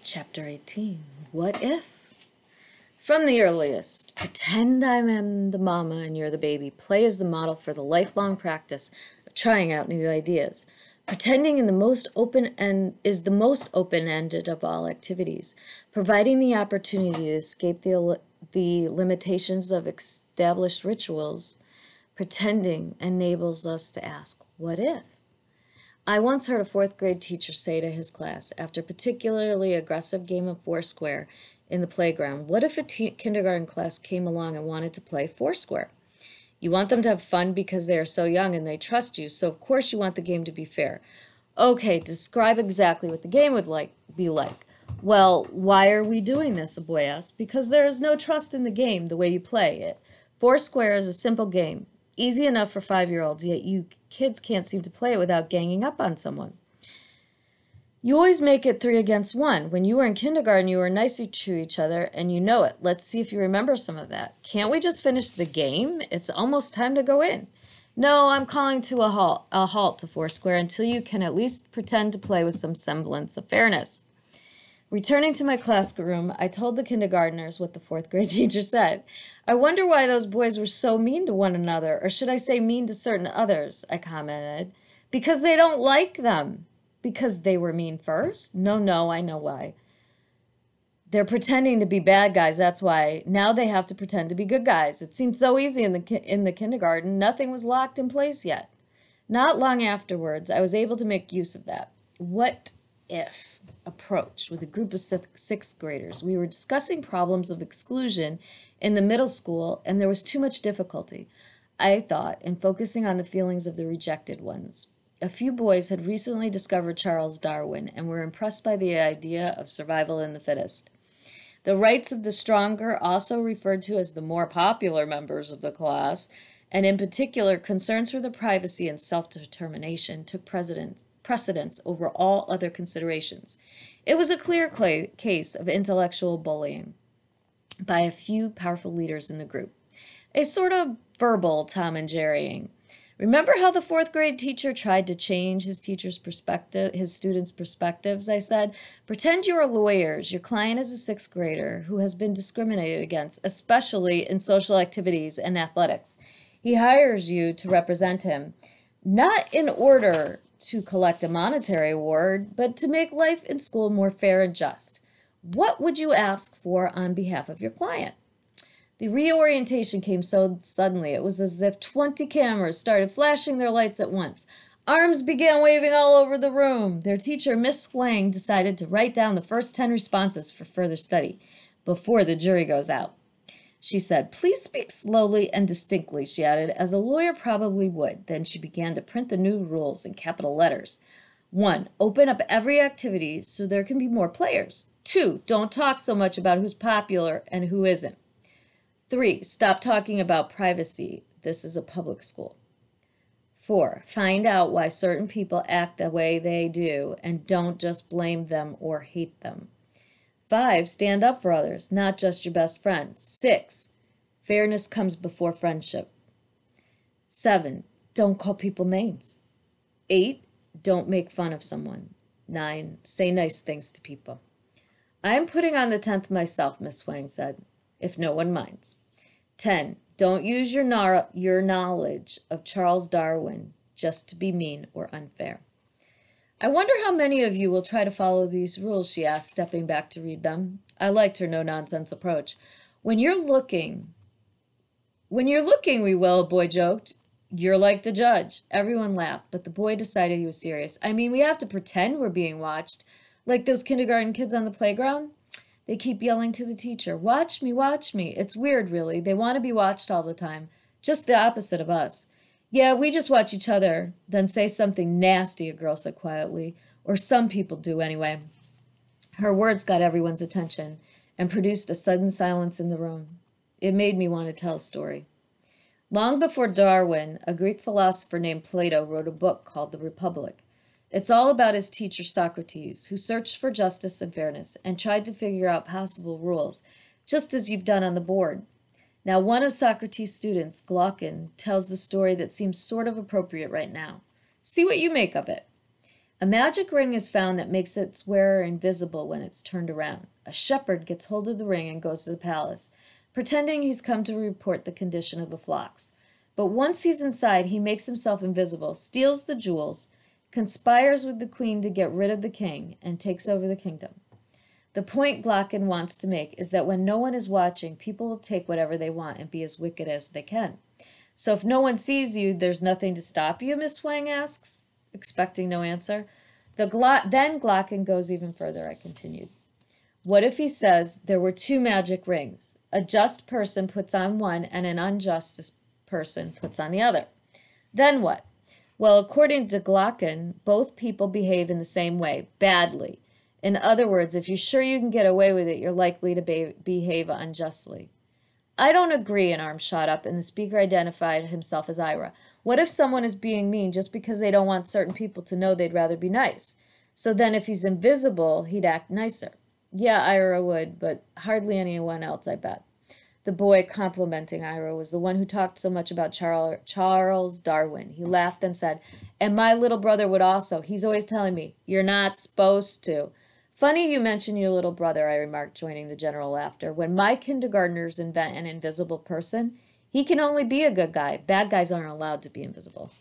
Chapter 18. What if? From the earliest, pretend I'm the mama and you're the baby. Play as the model for the lifelong practice of trying out new ideas. Pretending is the most open-ended of all activities, providing the opportunity to escape the limitations of established rituals. Pretending enables us to ask, what if? I once heard a fourth grade teacher say to his class, after a particularly aggressive game of Foursquare in the playground, what if a kindergarten class came along and wanted to play Foursquare? You want them to have fun because they are so young and they trust you, so of course you want the game to be fair. Okay, describe exactly what the game would be like. Well, why are we doing this? A boy asked. Because there is no trust in the game, the way you play it. Foursquare is a simple game, easy enough for 5-year-olds, yet you kids can't seem to play it without ganging up on someone. You always make it 3 against 1. When you were in kindergarten, you were nice to each other, and you know it. Let's see if you remember some of that. Can't we just finish the game? It's almost time to go in. No, I'm calling to a halt to Foursquare until you can at least pretend to play with some semblance of fairness. Returning to my classroom, I told the kindergartners what the fourth grade teacher said. I wonder why those boys were so mean to one another, or should I say mean to certain others, I commented. Because they don't like them. Because they were mean first? No, I know why. They're pretending to be bad guys, that's why. Now they have to pretend to be good guys. It seemed so easy in the kindergarten. Nothing was locked in place yet. Not long afterwards, I was able to make use of that what if approach with a group of sixth graders. We were discussing problems of exclusion in the middle school, and there was too much difficulty, I thought, in focusing on the feelings of the rejected ones. A few boys had recently discovered Charles Darwin and were impressed by the idea of survival in the fittest. The rights of the stronger, also referred to as the more popular members of the class, and in particular concerns for the privacy and self-determination, took precedence over all other considerations. It was a clear case of intellectual bullying by a few powerful leaders in the group. A sort of verbal Tom and Jerrying. Remember how the fourth grade teacher tried to change his students' perspectives, I said. Pretend you are lawyers. Your client is a sixth grader who has been discriminated against, especially in social activities and athletics. He hires you to represent him, not in order to collect a monetary award, but to make life in school more fair and just. What would you ask for on behalf of your client? The reorientation came so suddenly, it was as if 20 cameras started flashing their lights at once. Arms began waving all over the room. Their teacher, Miss Wang, decided to write down the first 10 responses for further study before the jury goes out. She said, please speak slowly and distinctly, she added, as a lawyer probably would. Then she began to print the new rules in capital letters. 1. Open up every activity so there can be more players. 2. Don't talk so much about who's popular and who isn't. 3. Stop talking about privacy. This is a public school. 4. Find out why certain people act the way they do and don't just blame them or hate them. 5. Stand up for others, not just your best friend. 6. Fairness comes before friendship. 7. Don't call people names. 8. Don't make fun of someone. 9. Say nice things to people. I'm putting on the 10th myself, Miss Wang said, if no one minds. 10. Don't use your knowledge of Charles Darwin just to be mean or unfair. I wonder how many of you will try to follow these rules, she asked, stepping back to read them. I liked her no-nonsense approach. When you're looking, we will, a boy joked. You're like the judge. Everyone laughed, but the boy decided he was serious. I mean, we have to pretend we're being watched, like those kindergarten kids on the playground. They keep yelling to the teacher, watch me, watch me. It's weird, really. They want to be watched all the time. Just the opposite of us. Yeah, we just watch each other, then say something nasty, a girl said quietly. Or some people do, anyway. Her words got everyone's attention and produced a sudden silence in the room. It made me want to tell a story. Long before Darwin, a Greek philosopher named Plato wrote a book called The Republic. It's all about his teacher Socrates, who searched for justice and fairness and tried to figure out possible rules, just as you've done on the board. Now, one of Socrates' students, Glaucon, tells the story that seems sort of appropriate right now. See what you make of it. A magic ring is found that makes its wearer invisible when it's turned around. A shepherd gets hold of the ring and goes to the palace, pretending he's come to report the condition of the flocks. But once he's inside, he makes himself invisible, steals the jewels, conspires with the queen to get rid of the king, and takes over the kingdom. The point Glocken wants to make is that when no one is watching, people will take whatever they want and be as wicked as they can. So if no one sees you, there's nothing to stop you, Miss Wang asks, expecting no answer. Then Glocken goes even further, I continued. What if he says there were two magic rings? A just person puts on one and an unjust person puts on the other. Then what? Well, according to Glocken, both people behave in the same way, badly. In other words, if you're sure you can get away with it, you're likely to behave unjustly. I don't agree, an arm shot up, and the speaker identified himself as Ira. What if someone is being mean just because they don't want certain people to know they'd rather be nice? So then if he's invisible, he'd act nicer. Yeah, Ira would, but hardly anyone else, I bet. The boy complimenting Ira was the one who talked so much about Charles Darwin. He laughed and said, and my little brother would also. He's always telling me, you're not supposed to. Funny you mention your little brother, I remarked, joining the general laughter. When my kindergartners invent an invisible person, he can only be a good guy. Bad guys aren't allowed to be invisible.